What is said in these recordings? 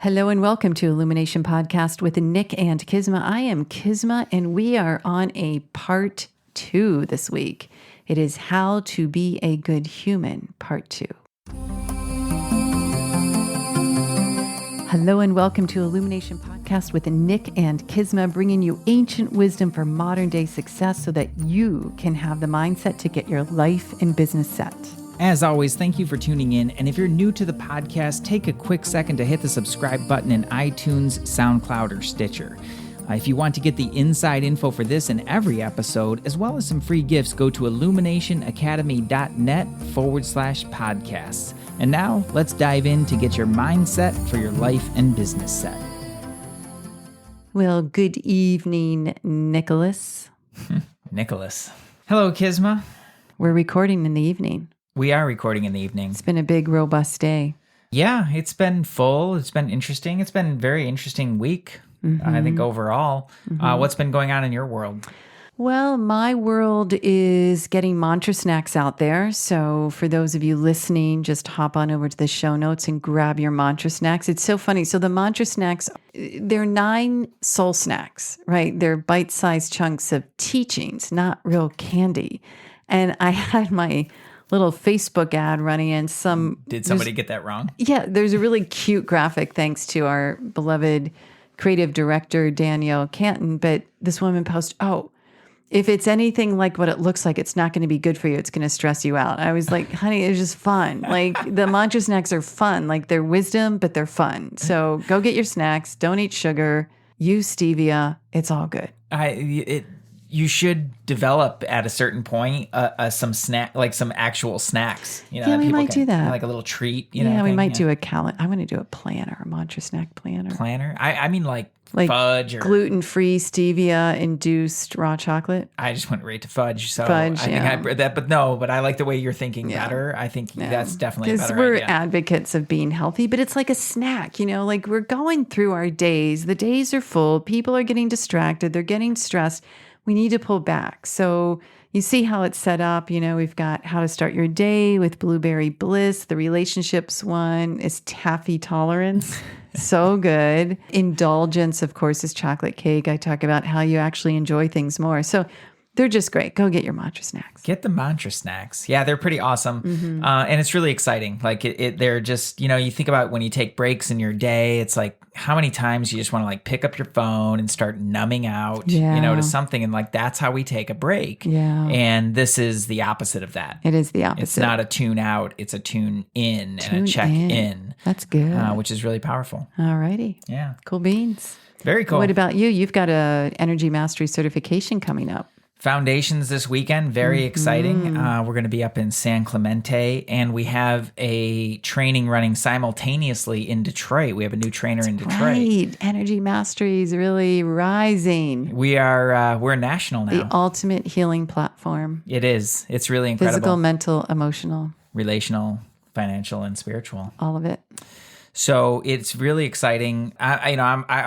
Hello and welcome to Illumination Podcast with Nick and Kisma. I am Kisma and we are on a part 2 this week. It is How to Be a Good Human, part 2. Hello and welcome to Illumination Podcast with Nick and Kisma, bringing you ancient wisdom for modern day success so that you can have the mindset to get your life and business set. As always, thank you for tuning in. And if you're new to the podcast, take a quick second to hit the subscribe button in iTunes, SoundCloud, or Stitcher. If you want to get the inside info for this and every episode, as well as some free gifts, go to illuminationacademy.net/podcasts. And now let's dive in to get your mindset for your life and business set. Well, good evening, Nicholas. Nicholas. Hello, Kisma. We're recording in the evening. We are recording in the evening. It's been a big, robust day. Yeah, it's been full. It's been interesting. It's been a very interesting week, I think, overall. What's been going on in your world? Well, my world is getting mantra snacks out there. So for those of you listening, just hop on over to the show notes and grab your mantra snacks. It's so funny. So the mantra snacks, they're 9 soul snacks, right? They're bite-sized chunks of teachings, not real candy. And I had my little Facebook ad running and Did somebody get that wrong? Yeah, there's a really cute graphic thanks to our beloved creative director, Danielle Canton. But this woman posted, if it's anything like what it looks like, it's not going to be good for you. It's going to stress you out. I was like, honey, it's just fun. Like the mantra snacks are fun. Like they're wisdom, but they're fun. So go get your snacks. Don't eat sugar. Use stevia. It's all good. You should develop at a certain point some snack, like some actual snacks. You know, yeah, we might do that. Like a little treat. Yeah, we might do a calendar. I'm going to do a planner, a mantra snack planner. Planner? I mean like fudge or gluten-free stevia-induced raw chocolate. I just went right to fudge. So fudge, I think I read that, but I like the way you're thinking better. I think that's definitely a better idea. Because we're advocates of being healthy, but it's like a snack, like we're going through our days. The days are full. People are getting distracted. They're getting stressed. We need to pull back. So you see how it's set up. We've got how to start your day with blueberry bliss. The relationships one is taffy tolerance. So good. Indulgence, of course, is chocolate cake. I talk about how you actually enjoy things more. So they're just great. Go get your mantra snacks. Get the mantra snacks. Yeah, they're pretty awesome. And it's really exciting. Like they're just, you think about when you take breaks in your day, it's like how many times you just want to like pick up your phone and start numbing out, to something. And like, that's how we take a break. Yeah. And this is the opposite of that. It is the opposite. It's not a tune out. It's a tune in and a check in. That's good. Which is really powerful. All righty. Yeah. Cool beans. Very cool. What about you? You've got a energy mastery certification coming up. Foundations this weekend, very exciting. We're going to be up in San Clemente, and we have a training running simultaneously in Detroit. We have a new trainer in Detroit. Right, energy mastery is really rising. We're national now. The ultimate healing platform. It is. It's really incredible. Physical, mental, emotional, relational, financial, and spiritual. All of it. So it's really exciting. I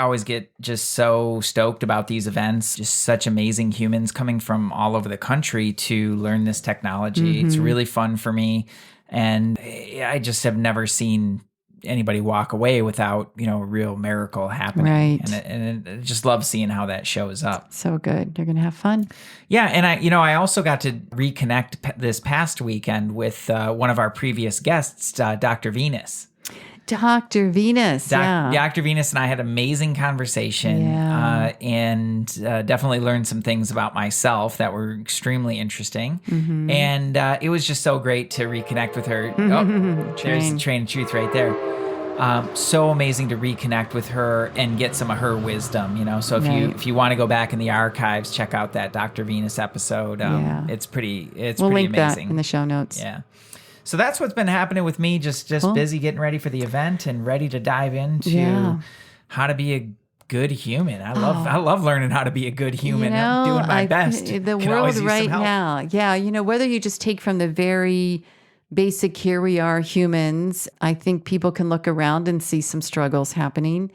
always get just so stoked about these events. Just such amazing humans coming from all over the country to learn this technology. It's really fun for me, and I just have never seen anybody walk away without a real miracle happening. Right. And I just love seeing how that shows up. So good. You're gonna have fun. Yeah, and I also got to reconnect this past weekend with one of our previous guests, Dr. Venus. Dr. Venus, Dr. Venus and I had an amazing conversation and definitely learned some things about myself that were extremely interesting. And it was just so great to reconnect with her. There's the train of truth right there. So amazing to reconnect with her and get some of her wisdom, So if you want to go back in the archives, check out that Dr. Venus episode. It's pretty we'll pretty link amazing. that in the show notes. Yeah. So that's what's been happening with me, just cool. Busy getting ready for the event and ready to dive into how to be a good human. I love learning how to be a good human. I'm doing my best. The world right now. Yeah. Whether you just take from the very basic, here we are humans, I think people can look around and see some struggles happening.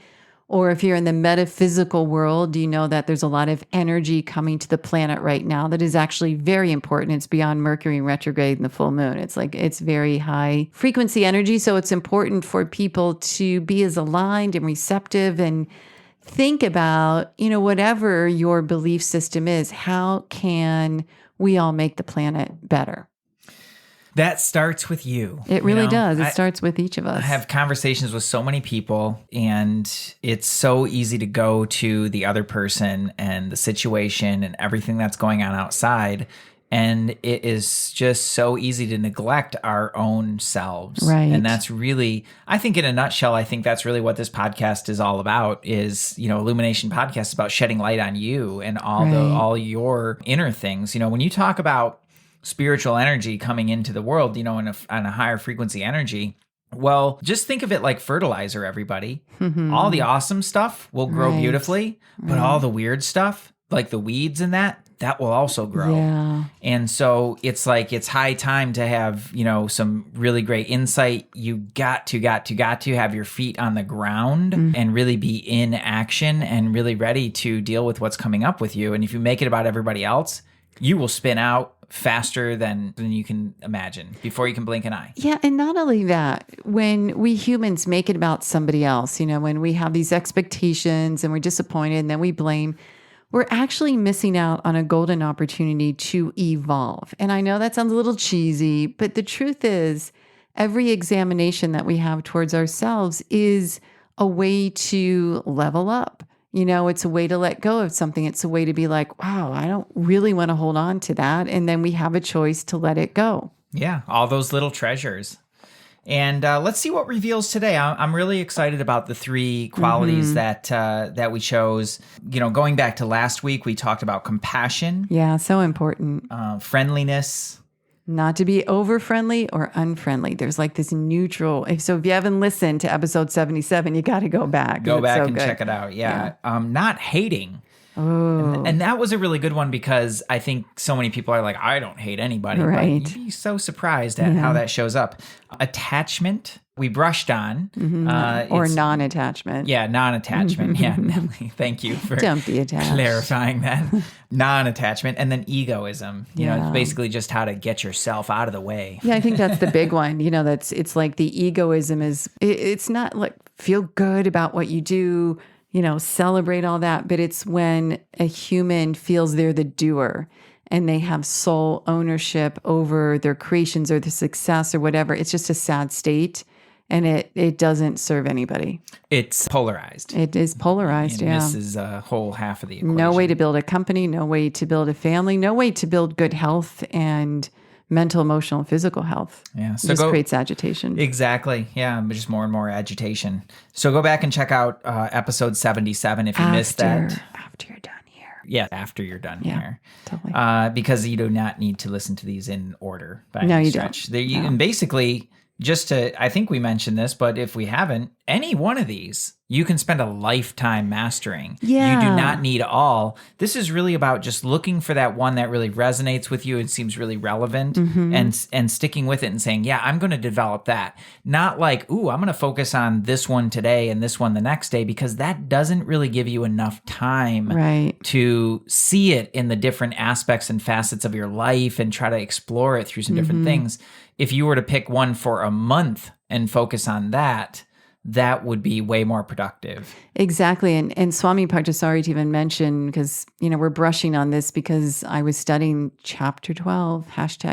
Or if you're in the metaphysical world, you know that there's a lot of energy coming to the planet right now that is actually very important. It's beyond Mercury in retrograde and the full moon. It's like it's very high frequency energy. So it's important for people to be as aligned and receptive and think about, whatever your belief system is, how can we all make the planet better? That starts with you. It really does. It starts with each of us. I have conversations with so many people, and it's so easy to go to the other person and the situation and everything that's going on outside. And it is just so easy to neglect our own selves. Right. And that's really, I think in a nutshell, I think that's really what this podcast is all about is, Illumination Podcast is about shedding light on you and all your inner things. When you talk about spiritual energy coming into the world, on a higher frequency energy, well, just think of it like fertilizer, everybody. All the awesome stuff will grow beautifully, but all the weird stuff, like the weeds and that will also grow. Yeah. And so it's like, it's high time to have, some really great insight. You got to have your feet on the ground and really be in action and really ready to deal with what's coming up with you. And if you make it about everybody else, you will spin out faster than you can imagine before you can blink an eye. Yeah. And not only that, when we humans make it about somebody else, when we have these expectations and we're disappointed and then we blame, we're actually missing out on a golden opportunity to evolve. And I know that sounds a little cheesy, but the truth is every examination that we have towards ourselves is a way to level up. It's a way to let go of something. It's a way to be like, wow, I don't really want to hold on to that. And then we have a choice to let it go. Yeah, all those little treasures. And let's see what reveals today. I'm really excited about the 3 qualities that we chose. Going back to last week, we talked about compassion. Yeah, so important. Friendliness. Not to be over friendly or unfriendly. There's like this neutral. So if you haven't listened to episode 77, you got to go back. Go back and check it out. Yeah. Not hating. Oh. And that was a really good one because I think so many people are like, I don't hate anybody. Right. But you'd be so surprised at how that shows up. Attachment, we brushed on. Or non-attachment. Yeah, non-attachment. Yeah, Nelly, thank you for Don't be attached. clarifying that. Non-attachment. And then egoism. It's basically just how to get yourself out of the way. Yeah, I think that's the big one. It's like the egoism is, it's not like feel good about what you do, celebrate all that. But it's when a human feels they're the doer and they have sole ownership over their creations or the success or whatever. It's just a sad state. And it doesn't serve anybody. It's polarized. It is polarized, and yeah. This is a whole half of the equation. No way to build a company, no way to build a family, no way to build good health and mental, emotional, and physical health. Yeah. So it just creates agitation. Exactly. Yeah. Just more and more agitation. So go back and check out episode 77 if you missed that. After you're done here. Yeah, after you're done here. Totally. Because you do not need to listen to these in order by No, any you stretch. don't. No. And basically, I think we mentioned this, but if we haven't, any one of these, you can spend a lifetime mastering. Yeah. You do not need all. This is really about just looking for that one that really resonates with you and seems really relevant and sticking with it and saying, yeah, I'm going to develop that. Not like, ooh, I'm going to focus on this one today and this one the next day, because that doesn't really give you enough time to see it in the different aspects and facets of your life and try to explore it through some different things. If you were to pick one for a month and focus on that, that would be way more productive. Exactly. And Swami Parthasarathy even mentioned, because, we're brushing on this because I was studying chapter 12,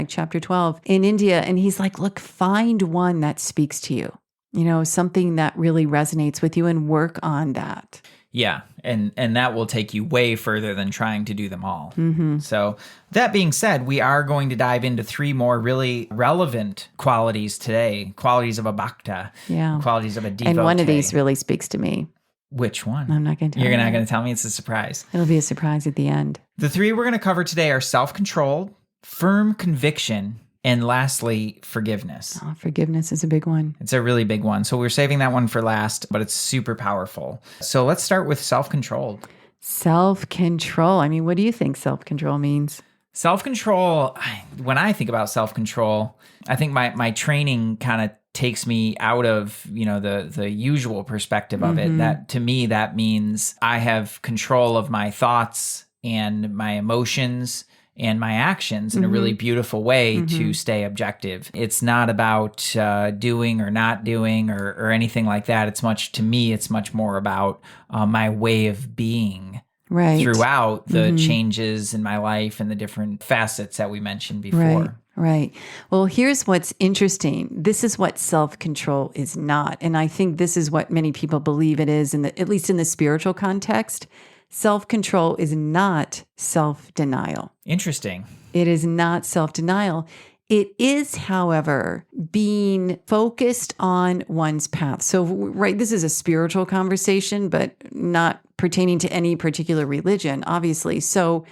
#chapter 12 in India. And he's like, look, find one that speaks to you, something that really resonates with you and work on that. Yeah. And that will take you way further than trying to do them all. So that being said, we are going to dive into 3 more really relevant qualities today. Qualities of a bhakta. Yeah. Qualities of a devotee. And one of these really speaks to me. Which one? I'm not going to tell you. You're not going to tell me? It's a surprise. It'll be a surprise at the end. The 3 we're going to cover today are self-control, firm conviction, and lastly, forgiveness. Oh, forgiveness is a big one. It's a really big one. So we're saving that one for last, but it's super powerful. So let's start with self-control. Self-control. I mean, what do you think self-control means? Self-control, when I think about self-control, I think my training kind of takes me out of, the usual perspective of it. That to me, that means I have control of my thoughts and my emotions and my actions in a really beautiful way to stay objective. It's not about doing or not doing or anything like that. It's much more about my way of being throughout the changes in my life and the different facets that we mentioned before. Right. Well, here's what's interesting. This is what self-control is not. And I think this is what many people believe it is, at least in the spiritual context. Self-control is not self-denial. Interesting. It is not self-denial. It is, however, being focused on one's path. So, this is a spiritual conversation, but not pertaining to any particular religion, obviously. So,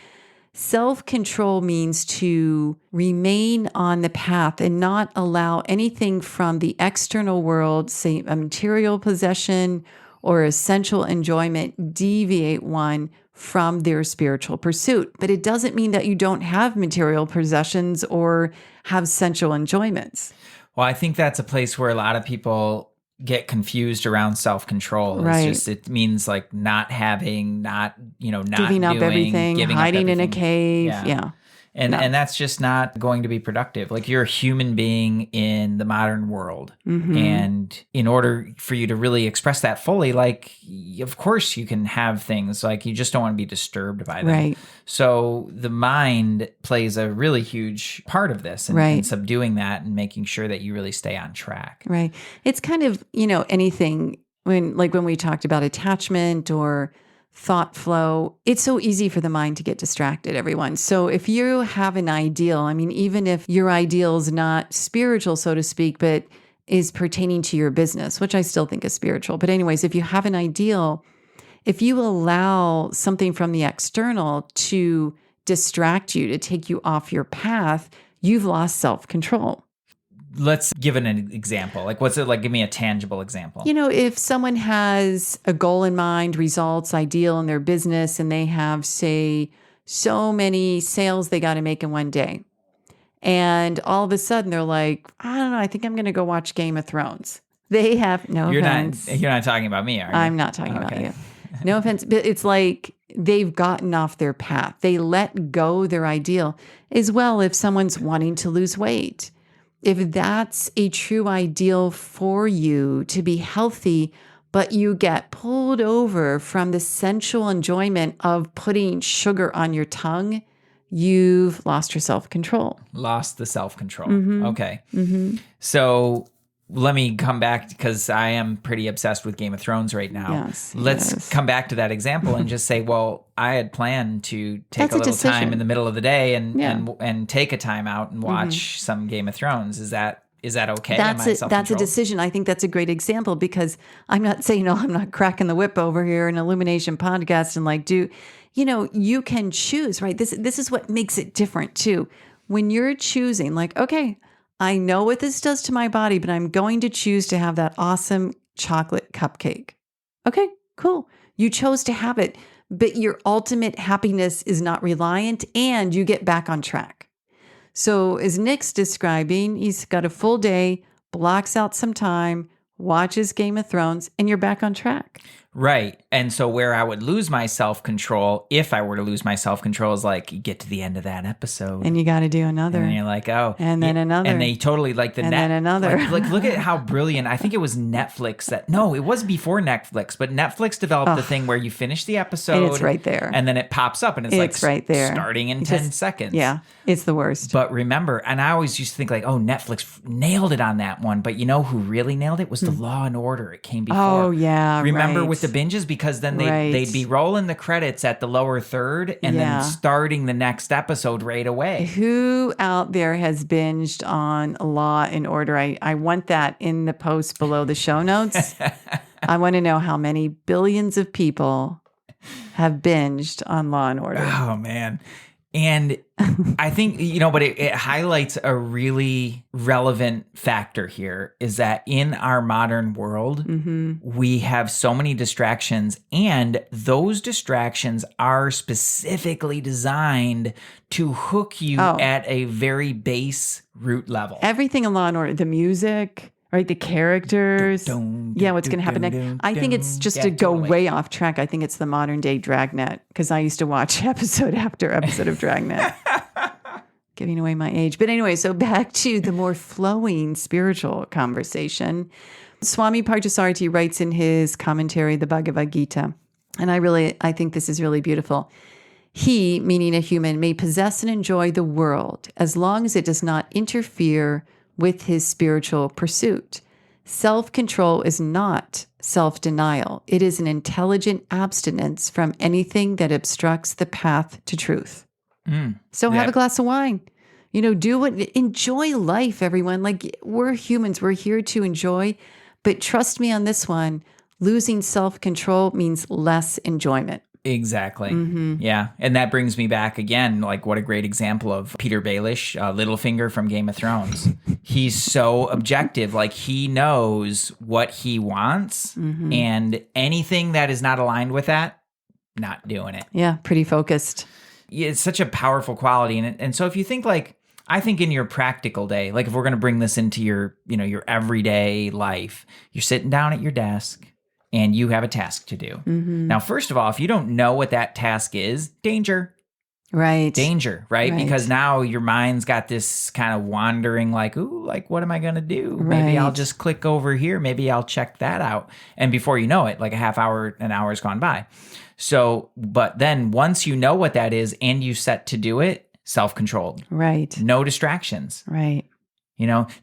self-control means to remain on the path and not allow anything from the external world, say a material possession or essential enjoyment, deviate one from their spiritual pursuit. But it doesn't mean that you don't have material possessions or have sensual enjoyments. Well, I think that's a place where a lot of people get confused around self-control. Right. It's just, it means like not having, not giving up doing, everything, giving hiding up in a everything. cave. Yeah. Yeah. And that's just not going to be productive. Like, you're a human being in the modern world. And in order for you to really express that fully, like, of course you can have things, like, you just don't want to be disturbed by them. Right. So the mind plays a really huge part of this and subduing that and making sure that you really stay on track. Right. It's kind of, anything when we talked about attachment or thought flow, it's so easy for the mind to get distracted, everyone. So if you have an ideal, even if your ideal is not spiritual, so to speak, but is pertaining to your business, which I still think is spiritual. But anyways, if you have an ideal, if you allow something from the external to distract you, to take you off your path, you've lost self-control. Let's give an example. Like, what's it like? Give me a tangible example. If someone has a goal in mind, results, ideal in their business, and they have, say, so many sales they got to make in one day. And all of a sudden they're like, I don't know, I think I'm going to go watch Game of Thrones. They have no offense. You're not talking about me, are you? I'm not talking about you. No offense. But it's like they've gotten off their path. They let go their ideal. As well, if someone's wanting to lose weight. If that's a true ideal for you to be healthy, but you get pulled over from the sensual enjoyment of putting sugar on your tongue, you've lost your self-control. Lost the self-control. Okay. So let me come back, because I am pretty obsessed with Game of Thrones right now. Yes, Let's come back to that example and just say, well, I had planned to take That's a little decision. time in the middle of the day and take a time out and watch some Game of Thrones. Is that okay? That's a decision. I think that's a great example, because I'm not saying, I'm not cracking the whip over here in Illumination podcast and you can choose, right? This is what makes it different too. When you're choosing, okay, I know what this does to my body, but I'm going to choose to have that awesome chocolate cupcake. Okay, cool. You chose to have it, but your ultimate happiness is not reliant, and you get back on track. So as Nick's describing, he's got a full day, blocks out some time, watches Game of Thrones, and you're back on track. Right. And so where I would lose my self-control, if I were to lose my self-control, is like, you get to the end of that episode. And you got to do another. And you're like, oh. And then another. And they totally like the And then another. Like, look at how brilliant. I think it was Netflix it was before Netflix, but Netflix developed the thing where you finish the episode. And it's right there. And then it pops up and it's right there. Starting in 10 seconds. Yeah. It's the worst. But remember, and I always used to think Netflix nailed it on that one. But you know who really nailed it was the Law and Order. It came before. Oh, yeah. Remember right. with the binges? Because then they'd be rolling the credits at the lower third and then starting the next episode right away. Who out there has binged on Law and Order? I want that in the post below the show notes. I want to know how many billions of people have binged on Law and Order. Oh, man. And I think, but it highlights a really relevant factor here, is that in our modern world, we have so many distractions, and those distractions are specifically designed to hook you at a very base root level. Everything in Law and Order, the music, right? The characters. Yeah, what's going to happen next. I think it's just to go way off track. I think it's the modern day Dragnet, because I used to watch episode after episode of Dragnet. Giving away my age. But anyway, so back to the more flowing spiritual conversation. Swami Parthasarathy writes in his commentary, the Bhagavad Gita, and I think this is really beautiful. He, meaning a human, may possess and enjoy the world as long as it does not interfere with his spiritual pursuit. Self-control is not self-denial. It is an intelligent abstinence from anything that obstructs the path to truth. So have a glass of wine. Enjoy life, everyone. Like, we're humans. We're here to enjoy. But trust me on this one, losing self-control means less enjoyment. Exactly. Yeah. And that brings me back again, like, what a great example of Peter Baelish, Littlefinger from Game of Thrones. He's so objective. Like, he knows what he wants, and anything that is not aligned with that, not doing it. Yeah, pretty focused. Yeah, it's such a powerful quality. And so if you think, like, I think in your practical day, like if we're going to bring this into your everyday life, you're sitting down at your desk and you have a task to do. Now, first of all, if you don't know what that task is, danger. Right. Danger, right? Because now your mind's got this kind of wandering, like, ooh, like, what am I going to do? Maybe I'll just click over here. Maybe I'll check that out. And before you know it, like a half hour, an hour has gone by. So, but then once you know what that is and you set to do it, self-controlled. Right. No distractions. Right.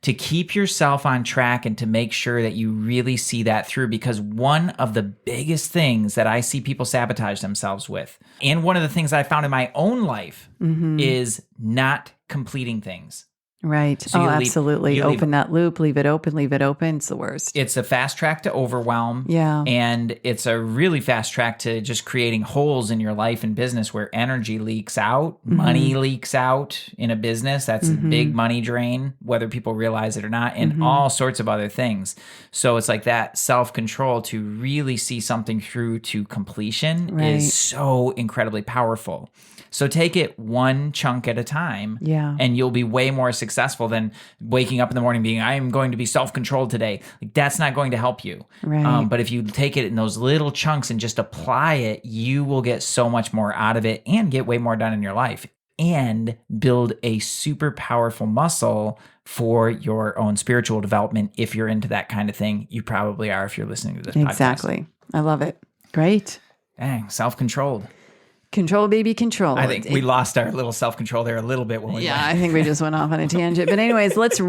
To keep yourself on track and to make sure that you really see that through, because one of the biggest things that I see people sabotage themselves with, and one of the things that I found in my own life, is not completing things. Right. So absolutely. Open that loop, leave it open. It's the worst. It's a fast track to overwhelm. Yeah. And it's a really fast track to just creating holes in your life and business where energy leaks out, money leaks out in a business. That's a big money drain, whether people realize it or not, and all sorts of other things. So it's like that self-control to really see something through to completion is so incredibly powerful. So take it one chunk at a time, and you'll be way more successful than waking up in the morning being, I am going to be self-controlled today. Like, that's not going to help you. Right. But if you take it in those little chunks and just apply it, you will get so much more out of it and get way more done in your life and build a super powerful muscle for your own spiritual development. If you're into that kind of thing, you probably are if you're listening to this podcast. Exactly. I love it. Great. Dang, self-controlled. Control, baby, control. I think we lost our little self-control there a little bit when we went. I think we just went off on a tangent. But anyways, let's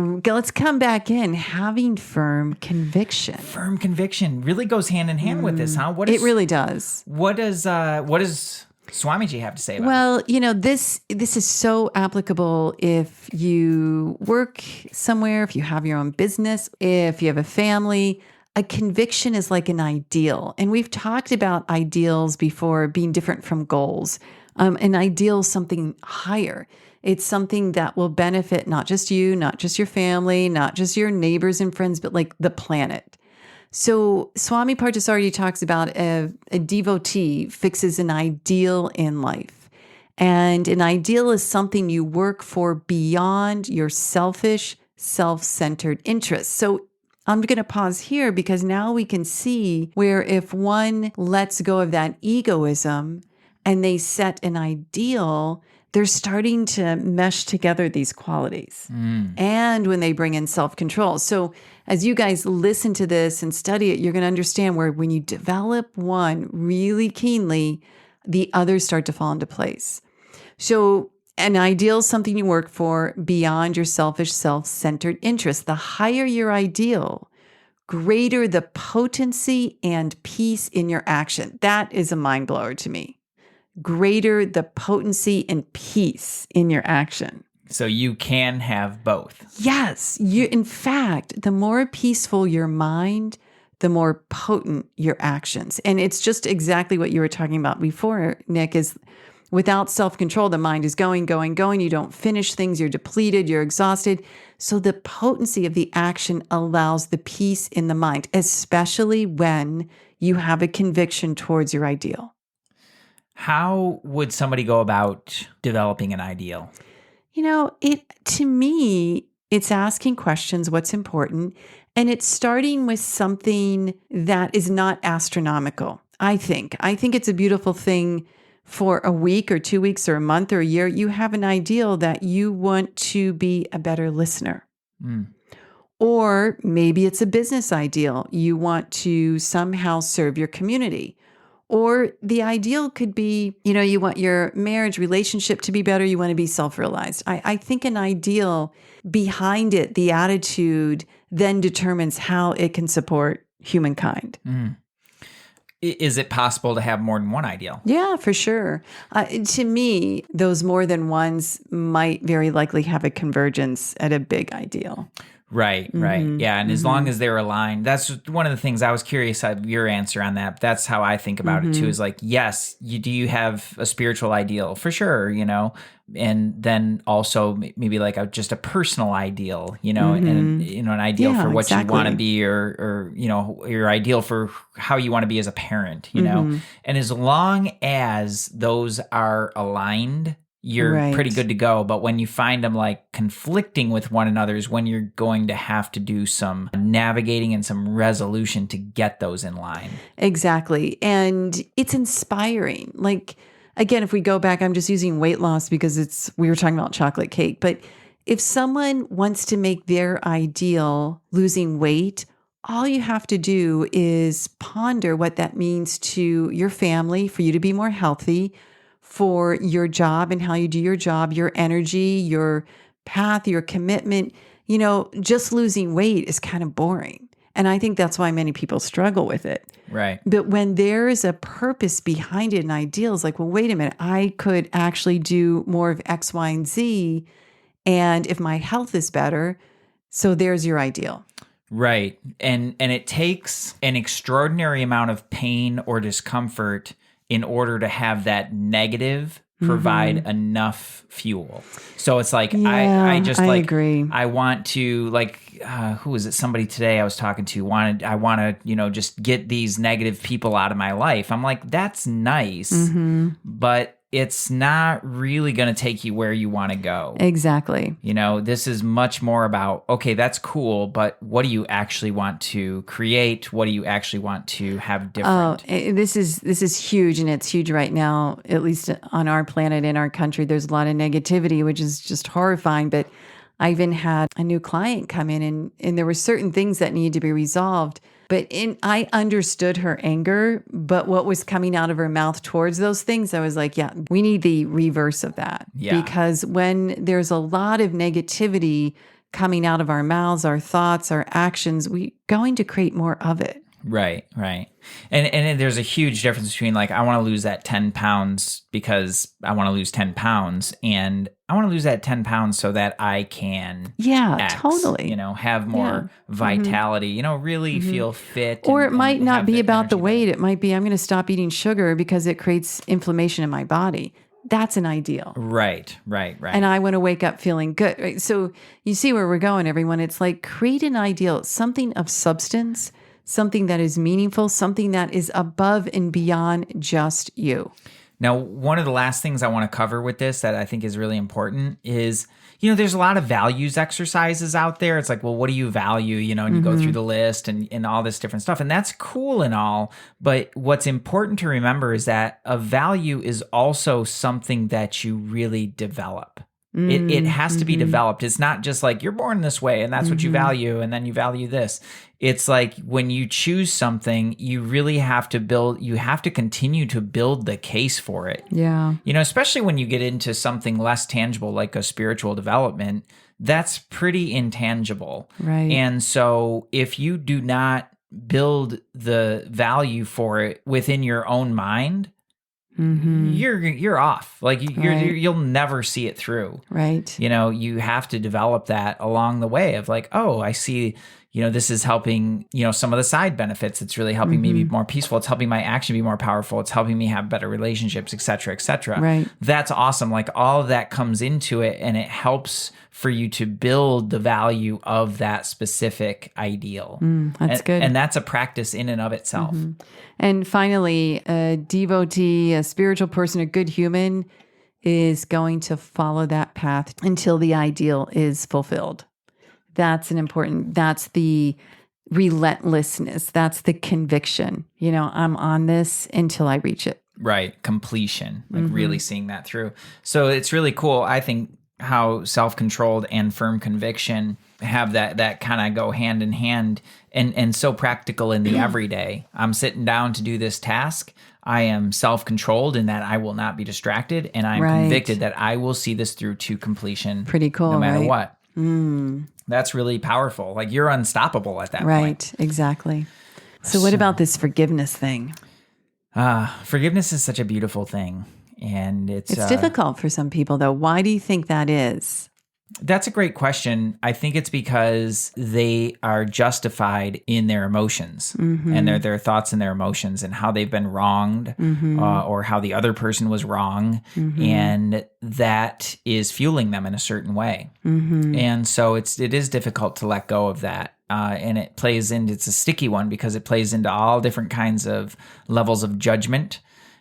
come back in. Having firm conviction. Firm conviction really goes hand in hand with this, huh? It really does. What does Swamiji have to say about it? Well, this is so applicable if you work somewhere, if you have your own business, if you have a family. A conviction is like an ideal. And we've talked about ideals before being different from goals. An ideal is something higher. It's something that will benefit not just you, not just your family, not just your neighbors and friends, but like the planet. So Swami Parthasarathy talks about a devotee fixes an ideal in life. And an ideal is something you work for beyond your selfish, self-centered interests. So I'm going to pause here because now we can see where if one lets go of that egoism and they set an ideal, they're starting to mesh together these qualities. And when they bring in self-control. So as you guys listen to this and study it, you're going to understand where when you develop one really keenly, the others start to fall into place. So an ideal is something you work for beyond your selfish, self-centered interests. The higher your ideal, greater the potency and peace in your action. That is a mind blower to me. Greater the potency and peace in your action. So you can have both. Yes. In fact, the more peaceful your mind, the more potent your actions. And it's just exactly what you were talking about before, Nick, is without self-control, the mind is going. You don't finish things. You're depleted. You're exhausted. So the potency of the action allows the peace in the mind, especially when you have a conviction towards your ideal. How would somebody go about developing an ideal? To me, it's asking questions, what's important, And it's starting with something that is not astronomical, I think. I think it's a beautiful thing for a week or 2 weeks or a month or a year. You have an ideal that you want to be a better listener. Mm. Or maybe it's a business ideal. You want to somehow serve your community. Or the ideal could be, you want your marriage relationship to be better. You want to be self-realized. I think an ideal behind it, the attitude, then determines how it can support humankind. Mm. Is it possible to have more than one ideal? Yeah, for sure. To me, those more than ones might very likely have a convergence at a big ideal. Right. Yeah. And as long as they're aligned, that's one of the things I was curious of your answer on that. That's how I think about it too, is like, yes, do you have a spiritual ideal? For sure, and then also maybe like just a personal ideal, and an ideal for what you want to be or, your ideal for how you want to be as a parent, and as long as those are aligned, you're pretty good to go. But when you find them like conflicting with one another is when you're going to have to do some navigating and some resolution to get those in line. Exactly. And it's inspiring. Like, again, if we go back, I'm just using weight loss because we were talking about chocolate cake. But if someone wants to make their ideal losing weight, all you have to do is ponder what that means to your family, for you to be more healthy, for your job and how you do your job, your energy, your path, your commitment. Just losing weight is kind of boring. And I think that's why many people struggle with it. Right. But when there is a purpose behind it and ideals, like, well, wait a minute, I could actually do more of X, Y, and Z. And if my health is better, so there's your ideal. Right. And it takes an extraordinary amount of pain or discomfort in order to have that negative provide enough fuel. So it's like, I agree. I want to who was it? Somebody today I was talking to I want to, just get these negative people out of my life. I'm like, that's nice, but it's not really going to take you where you want to go. Exactly. This is much more about, okay, that's cool, but what do you actually want to create? What do you actually want to have different? Oh, this is huge, and it's huge right now, at least on our planet, in our country. There's a lot of negativity, which is just horrifying. But I even had a new client come in, and there were certain things that needed to be resolved. But I understood her anger, but what was coming out of her mouth towards those things, I was like, yeah, we need the reverse of that. Yeah. Because when there's a lot of negativity coming out of our mouths, our thoughts, our actions, we're going to create more of it. Right. And there's a huge difference between like, I want to lose that 10 pounds because I want to lose 10 pounds, and I want to lose that 10 pounds so that I can totally have more vitality, really feel fit. Or it might not be about the weight. It might be, I'm going to stop eating sugar because it creates inflammation in my body. That's an ideal. Right. And I want to wake up feeling good. Right? So you see where we're going, everyone. It's like, create an ideal, something of substance, something that is meaningful, something that is above and beyond just you. Now, one of the last things I want to cover with this that I think is really important is, there's a lot of values exercises out there. It's like, well, what do you value? And you go through the list and all this different stuff. And that's cool and all. But what's important to remember is that a value is also something that you really develop. It has to be developed. It's not just like you're born this way and that's what you value, and then you value this. It's like when you choose something, you really have to continue to build the case for it. Yeah. Especially when you get into something less tangible like a spiritual development, that's pretty intangible. Right. And so if you do not build the value for it within your own mind, you're off. Like you'll never see it through. Right. You have to develop that along the way of like, oh, I see, this is helping, some of the side benefits. It's really helping me be more peaceful. It's helping my action be more powerful. It's helping me have better relationships, et cetera, et cetera. Right. That's awesome. Like all of that comes into it, and it helps for you to build the value of that specific ideal. That's good. And that's a practice in and of itself. And finally, a devotee, a spiritual person, a good human is going to follow that path until the ideal is fulfilled. That's the relentlessness. That's the conviction. I'm on this until I reach it. Right. Completion, like really seeing that through. So it's really cool, I think, how self-controlled and firm conviction have that kind of go hand in hand and so practical in the everyday. I'm sitting down to do this task. I am self-controlled in that I will not be distracted, and I'm convicted that I will see this through to completion. Pretty cool, no matter right? what. That's really powerful. Like, you're unstoppable at that point. Right, exactly. So what about this forgiveness thing? Forgiveness is such a beautiful thing. And it's difficult for some people, though. Why do you think that is? That's a great question. I think it's because they are justified in their emotions and their thoughts and their emotions and how they've been wronged or how the other person was wrong. And that is fueling them in a certain way. And so it is difficult to let go of that. And it's a sticky one because it plays into all different kinds of levels of judgment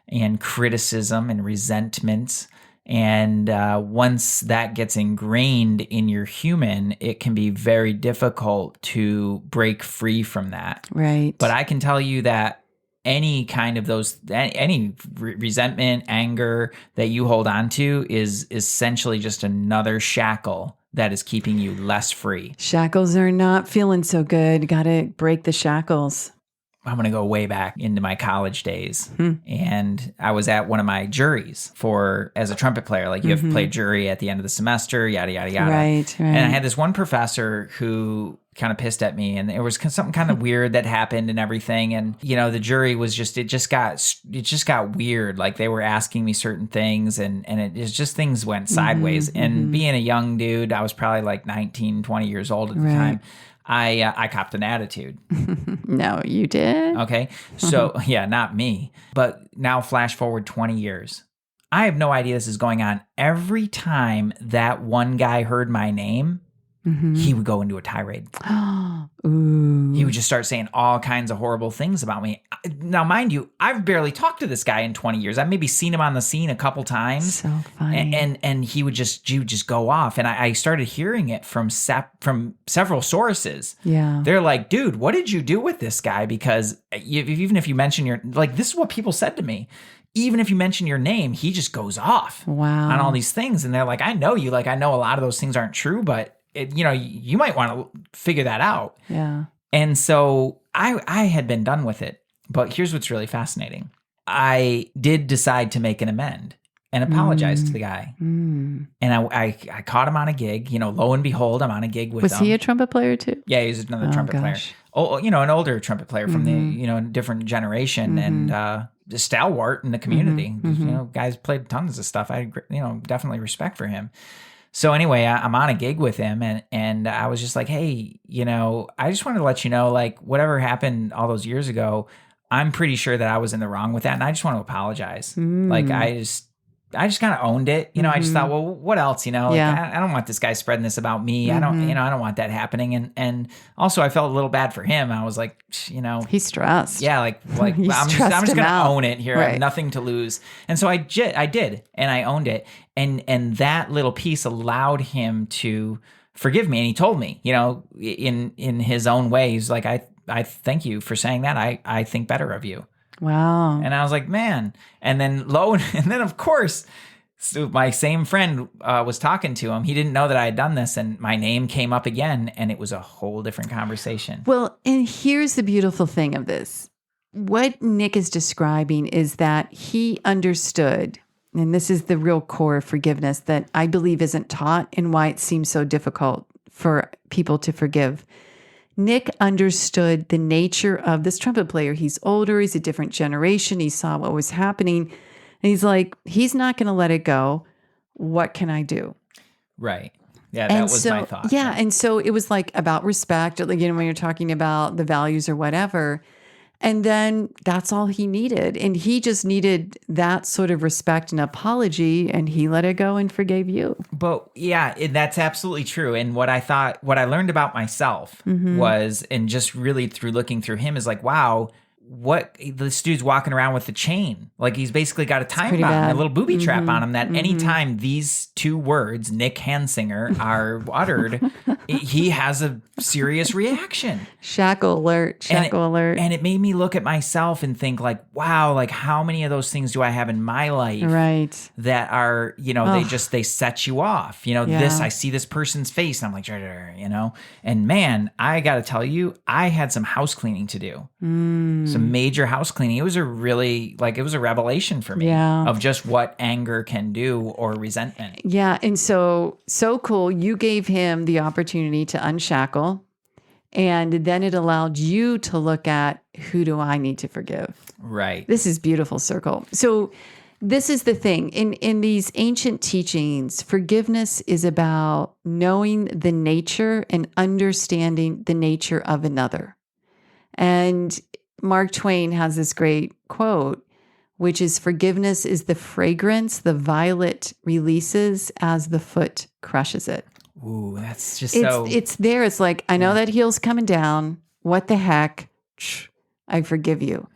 and criticism and resentments. And once that gets ingrained in your human, it can be very difficult to break free from that. Right. But I can tell you that any kind of any resentment, anger that you hold on to is essentially just another shackle that is keeping you less free. Shackles are not feeling so good. Got to break the shackles. I'm going to go way back into my college days. And I was at one of my juries as a trumpet player. Like, you have to play jury at the end of the semester, yada, yada, yada. Right. And I had this one professor who kind of pissed at me, and there was something kind of weird that happened and everything. And, the jury was it just got weird. Like, they were asking me certain things and things went sideways. And being a young dude, I was probably like 19, 20 years old at the time. I copped an attitude. No, you did? Okay. So, yeah, not me. But now flash forward 20 years. I have no idea this is going on. Every time that one guy heard my name, he would go into a tirade. Ooh. He would just start saying all kinds of horrible things about me. Now, mind you, I've barely talked to this guy in 20 years. I've maybe seen him on the scene a couple times. So funny. And he would just go off. And I started hearing it from several sources. Yeah. They're like, dude, what did you do with this guy? Because even if you mention this is what people said to me. Even if you mention your name, he just goes off on all these things. And they're like, I know you. Like, I know a lot of those things aren't true, but you might want to figure that out. Yeah. And so I had been done with it. But here's what's really fascinating. I did decide to make an amend and apologize to the guy. And I caught him on a gig. Lo and behold, I'm on a gig with him. Was he a trumpet player too? Yeah, he's another trumpet player. Oh, an older trumpet player from the different generation and a stalwart in the community. Guys played tons of stuff. I definitely respect for him. So anyway, I'm on a gig with him and I was just like, hey, I just wanted to let you know, like, whatever happened all those years ago, I'm pretty sure that I was in the wrong with that. And I just want to apologize. Like, I just kind of owned it. I just thought, well, what else? I don't want this guy spreading this about me. I don't want that happening. And also I felt a little bad for him. I was like, he's stressed. Yeah. Like I'm just going to own it here. Right. I have nothing to lose. And so I did, and I owned it. And that little piece allowed him to forgive me. And he told me, in his own way, he's like, I thank you for saying that. I think better of you. Wow. And I was like, man. And then and then of course, so my same friend was talking to him. He didn't know that I had done this, and my name came up again, and it was a whole different conversation. Well, and here's the beautiful thing of this. What Nick is describing is that he understood, and this is the real core of forgiveness that I believe isn't taught and why it seems so difficult for people to forgive. Nick understood the nature of this trumpet player. He's older. He's a different generation. He saw what was happening. And he's like, he's not going to let it go. What can I do? Right. Yeah, that was my thought. Yeah. And so it was like about respect, when you're talking about the values or whatever. And then that's all he needed. And he just needed that sort of respect and apology, and he let it go and forgave you. But yeah, that's absolutely true. And what I learned about myself was, and just really through looking through him, is like, wow, what this dude's walking around with the chain. Like he's basically got a time pretty bomb, bad. a little booby trap on him that anytime these two words, Nick Hansinger, are uttered, he has a serious reaction. Shackle alert, shackle alert. And it made me look at myself and think like, wow, like how many of those things do I have in my life Right. that are, you know, they set you off. You know, Yeah. I see this person's face and I'm like, you know, and man, I got to tell you, I had some house cleaning to do. Some major house cleaning. It was a revelation for me of just what anger can do or resentment. Yeah. And so cool. You gave him the opportunity to unshackle. And then it allowed you to look at, who do I need to forgive? Right. This is beautiful circle. So this is the thing. In these ancient teachings, forgiveness is about knowing the nature and understanding the nature of another. And Mark Twain has this great quote, which is, forgiveness is the fragrance the violet releases as the foot crushes it. Ooh, that's just It's there. It's like, I know that heel's coming down. What the heck? I forgive you.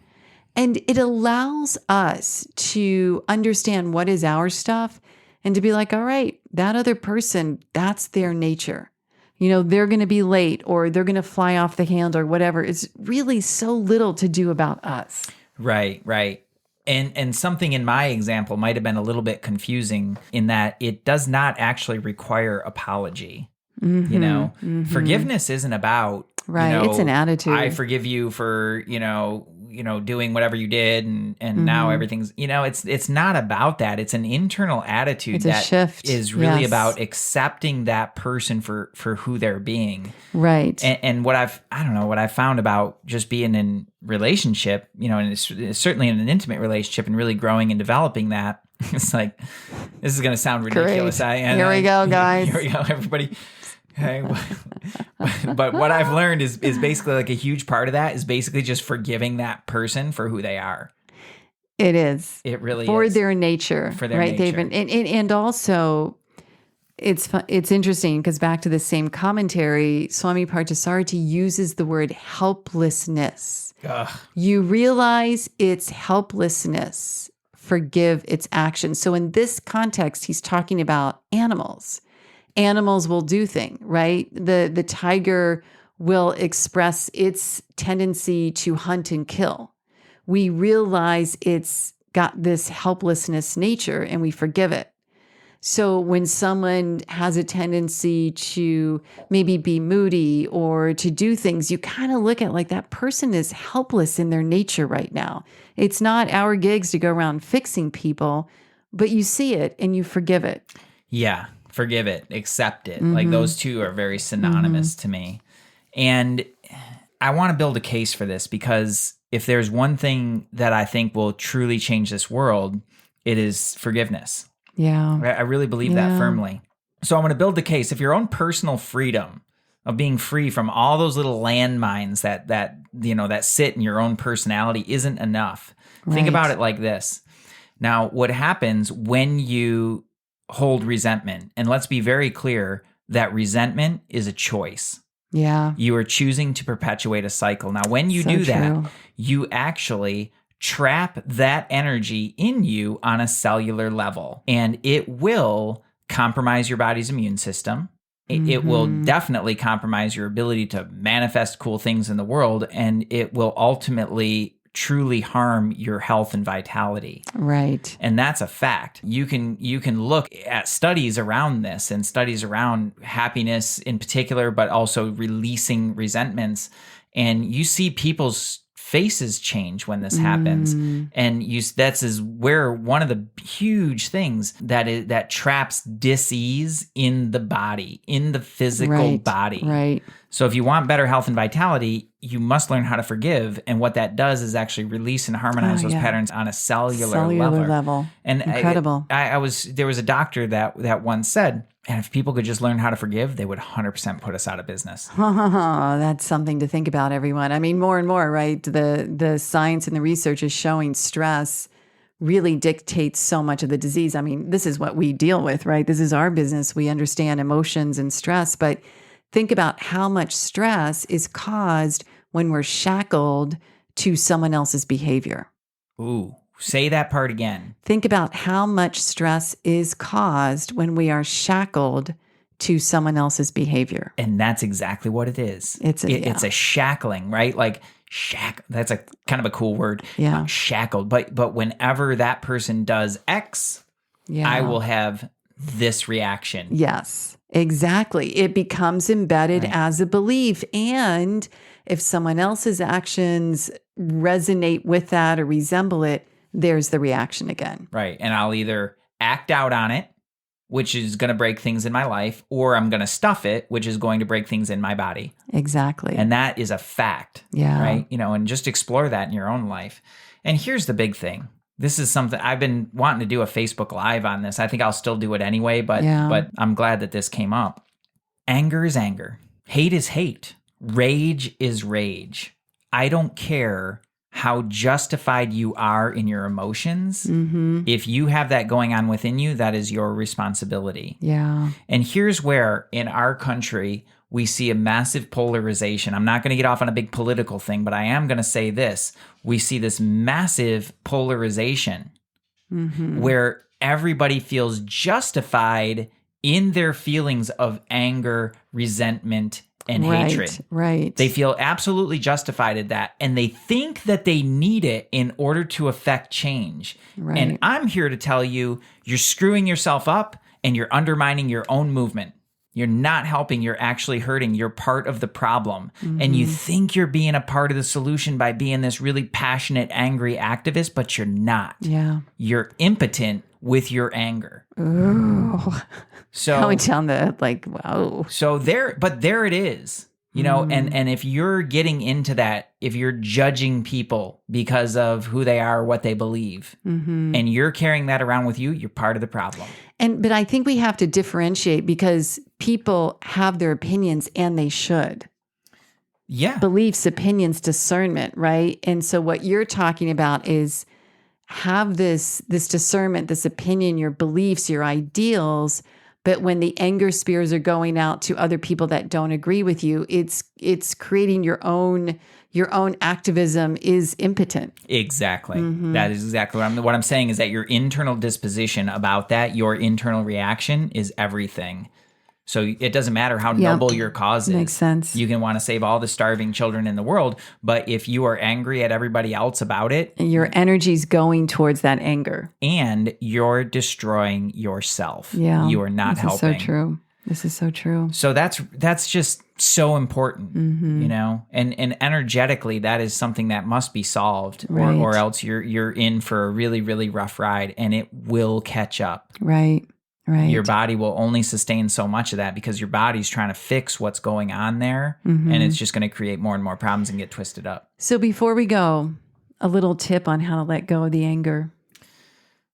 And it allows us to understand what is our stuff and to be like, all right, that other person, that's their nature. You know, they're going to be late or they're going to fly off the handle or whatever. It's really so little to do about us. Right, right. And something in my example might have been a little bit confusing in that it does not actually require apology. You know, forgiveness isn't about, Right. you know, It's an attitude. I forgive you for, you know, doing whatever you did and now everything's, you know, it's not about that. It's an internal attitude It's a that shift. is really Yes. about accepting that person for who they're being. Right. And what I've found about just being in relationship, you know, and it's certainly in an intimate relationship and really growing and developing that, it's like, this is going to sound ridiculous. Great. Here we go, guys. Here we go, everybody. Okay. But what I've learned is basically like a huge part of that is basically just forgiving that person for who they are. It is. It really for is. their nature. For their right, nature. David? And also, it's interesting because back to the same commentary, Swami Parthasarathy uses the word helplessness. Ugh. You realize it's helplessness. Forgive its action. So in this context, he's talking about animals. Animals will do things, right? The tiger will express its tendency to hunt and kill. We realize it's got this helplessness nature and we forgive it. So when someone has a tendency to maybe be moody or to do things, you kind of look at like that person is helpless in their nature right now. It's not our gigs to go around fixing people, but you see it and you forgive it. Yeah. Forgive it, accept it. Like those two are very synonymous to me. And I want to build a case for this because if there's one thing that I think will truly change this world, it is forgiveness. Yeah. I really believe that firmly. So I'm going to build the case. If your own personal freedom of being free from all those little landmines that you know that sit in your own personality isn't enough, think about it like this. Now, what happens when you hold resentment? And let's be very clear that resentment is a choice. Yeah. You are choosing to perpetuate a cycle. Now, when you do that, you actually trap that energy in you on a cellular level, and it will compromise your body's immune system. It will definitely compromise your ability to manifest cool things in the world, and it will ultimately truly harm your health and vitality. Right. And that's a fact. You can look at studies around this and studies around happiness in particular, but also releasing resentments. And you see people's faces change when this happens. And that's is where one of the huge things that traps dis-ease in the body, in the physical body. Right. So if you want better health and vitality, you must learn how to forgive. And what that does is actually release and harmonize those patterns on a cellular level. And incredible. There was a doctor that once said, and if people could just learn how to forgive, they would 100% put us out of business. That's something to think about, everyone. I mean, more and more, right? The science and the research is showing stress really dictates so much of the disease. I mean, this is what we deal with, right? This is our business. We understand emotions and stress, but think about how much stress is caused when we're shackled to someone else's behavior. Ooh, say that part again. Think about how much stress is caused when we are shackled to someone else's behavior. And that's exactly what it is. It's a shackling, right? Like that's a kind of a cool word. Yeah. Shackled. But whenever that person does X, I will have this reaction. Yes, exactly. It becomes embedded as a belief. And if someone else's actions resonate with that or resemble it, there's the reaction again. Right. And I'll either act out on it, which is going to break things in my life, or I'm going to stuff it, which is going to break things in my body. Exactly. And that is a fact. Yeah. Right. And just explore that in your own life. And here's the big thing. This is something I've been wanting to do a Facebook Live on this. I think I'll still do it anyway, but I'm glad that this came up. Anger is anger. Hate is hate. Rage is rage. I don't care how justified you are in your emotions. Mm-hmm. If you have that going on within you, that is your responsibility. Yeah. And here's where in our country, we see a massive polarization. I'm not going to get off on a big political thing, but I am going to say this. We see this massive polarization where everybody feels justified in their feelings of anger, resentment, and hatred. Right. They feel absolutely justified in that, and they think that they need it in order to affect change. Right. And I'm here to tell you, you're screwing yourself up and you're undermining your own movement. You're not helping, you're actually hurting. You're part of the problem. And you think you're being a part of the solution by being this really passionate, angry activist, but you're not. Yeah. You're impotent with your anger. Ooh. So going down the wow. So there it is. And if you're getting into that, if you're judging people because of who they are, what they believe, and you're carrying that around with you, you're part of the problem. But I think we have to differentiate because people have their opinions and they should. Yeah. Beliefs, opinions, discernment, right? And so what you're talking about is have this discernment, this opinion, your beliefs, your ideals. But when the anger spears are going out to other people that don't agree with you, it's creating your own activism is impotent. Exactly. That is exactly what I'm saying is that your internal disposition about that, your internal reaction is everything. So it doesn't matter how noble your cause is. Makes sense. You can want to save all the starving children in the world, but if you are angry at everybody else about it, your energy's going towards that anger. And you're destroying yourself. Yeah. You are not helping. This is so true. This is so true. So that's just so important, and energetically that is something that must be solved, or else you're in for a really, really rough ride, and it will catch up. Right. Your body will only sustain so much of that because your body's trying to fix what's going on there, and it's just going to create more and more problems and get twisted up. So before we go, a little tip on how to let go of the anger.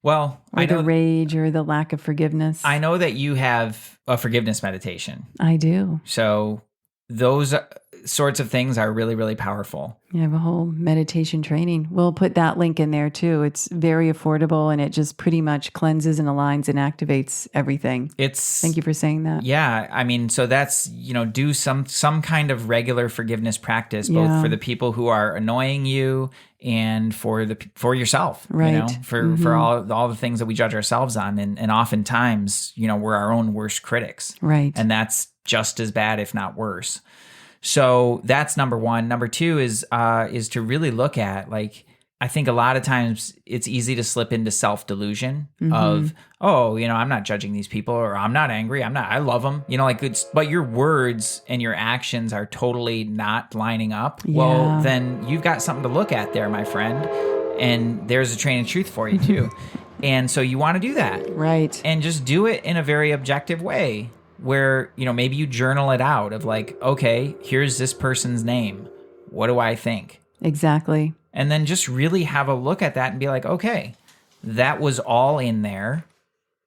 Well, or the rage or the lack of forgiveness. I know that you have a forgiveness meditation. I do. So those sorts of things are really, really powerful. I have a whole meditation training. We'll put that link in there too. It's very affordable and it just pretty much cleanses and aligns and activates everything. Thank you for saying that. Yeah. I mean, so that's, do some kind of regular forgiveness practice, both for the people who are annoying you and for yourself, right. For all the things that we judge ourselves on. And oftentimes, we're our own worst critics. Right. And that's just as bad, if not worse. So that's number one. Number two is to really look at, I think a lot of times it's easy to slip into self-delusion of, I'm not judging these people, or I'm not angry. I love them, but your words and your actions are totally not lining up. Yeah. Well, then you've got something to look at there, my friend. And there's a train of truth for you too. And so you want to do that. Right. And just do it in a very objective way, where, maybe you journal it out of okay, here's this person's name. What do I think? Exactly. And then just really have a look at that and be okay, that was all in there.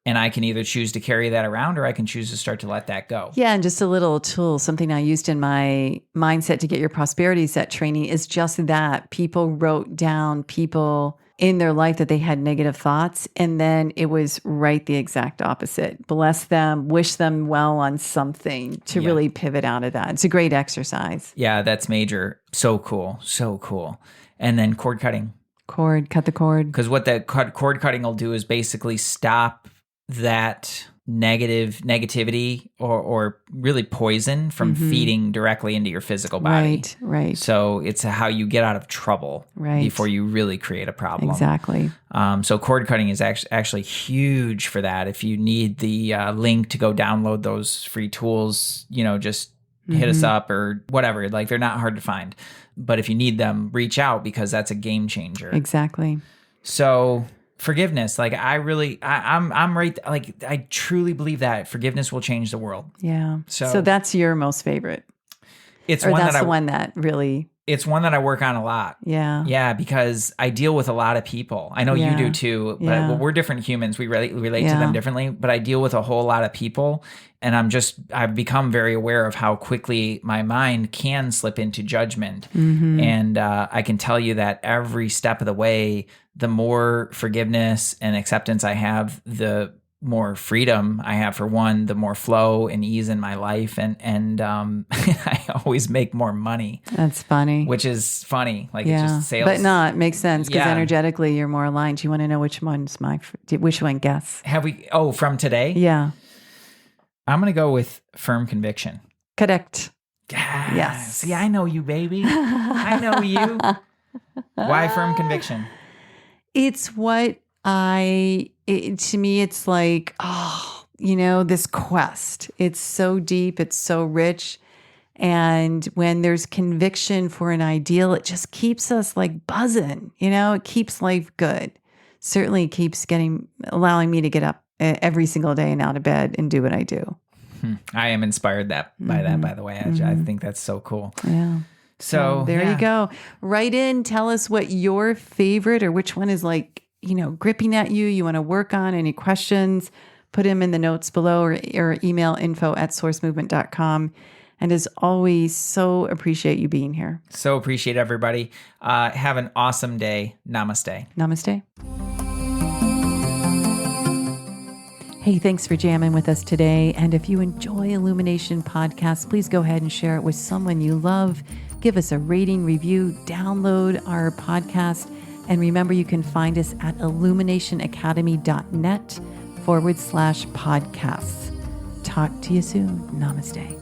And I can either choose to carry that around, or I can choose to start to let that go. Yeah. And just a little tool, something I used in my Mindset to Get Your Prosperity Set training is just that. People wrote down people in their life that they had negative thoughts, and then it was right the exact opposite. Bless them, wish them well on something to really pivot out of that. It's a great exercise. Yeah, that's major. So cool. So cool. And then cord cutting. Cut the cord. Because what the cord cutting will do is basically stop that negativity or really poison from feeding directly into your physical body. Right. So it's how you get out of trouble before you really create a problem. Exactly. So cord cutting is actually huge for that. If you need the link to go download those free tools, just hit us up or whatever. Like, they're not hard to find. But if you need them, reach out, because that's a game changer. Exactly. So forgiveness, like I'm right. Like, I truly believe that forgiveness will change the world. Yeah. So So that's your most favorite. It's Or one that's that the one that really. It's one that I work on a lot. Yeah. Yeah, because I deal with a lot of people. I know you do too, but Yeah. we're different humans. We relate to them differently, but I deal with a whole lot of people, and I've become very aware of how quickly my mind can slip into judgment. And I can tell you that every step of the way, the more forgiveness and acceptance I have, the more freedom I have, for one, the more flow and ease in my life. And I always make more money. That's funny. Which is funny. Like, it's just sales. But no, it makes sense, because Yeah. energetically you're more aligned. You want to know which one guess? From today? Yeah. I'm going to go with firm conviction. Correct. Yes. See, I know you, baby. I know you. Why firm conviction? It's what to me, it's like, this quest. It's so deep. It's so rich. And when there's conviction for an ideal, it just keeps us like buzzing, it keeps life good. Certainly keeps allowing me to get up every single day and out of bed and do what I do. I am inspired by that, by the way. I think that's so cool. Yeah. So there you go. Write in, tell us what your favorite, or which one is like, gripping at you want to work on. Any questions, put them in the notes below, or email info@sourcemovement.com. And as always, so appreciate you being here. So appreciate everybody. Have an awesome day. Namaste. Namaste. Hey, thanks for jamming with us today. And if you enjoy Illumination Podcast, please go ahead and share it with someone you love. Give us a rating, review, download our podcast. And remember, you can find us at illuminationacademy.net/podcasts. Talk to you soon. Namaste.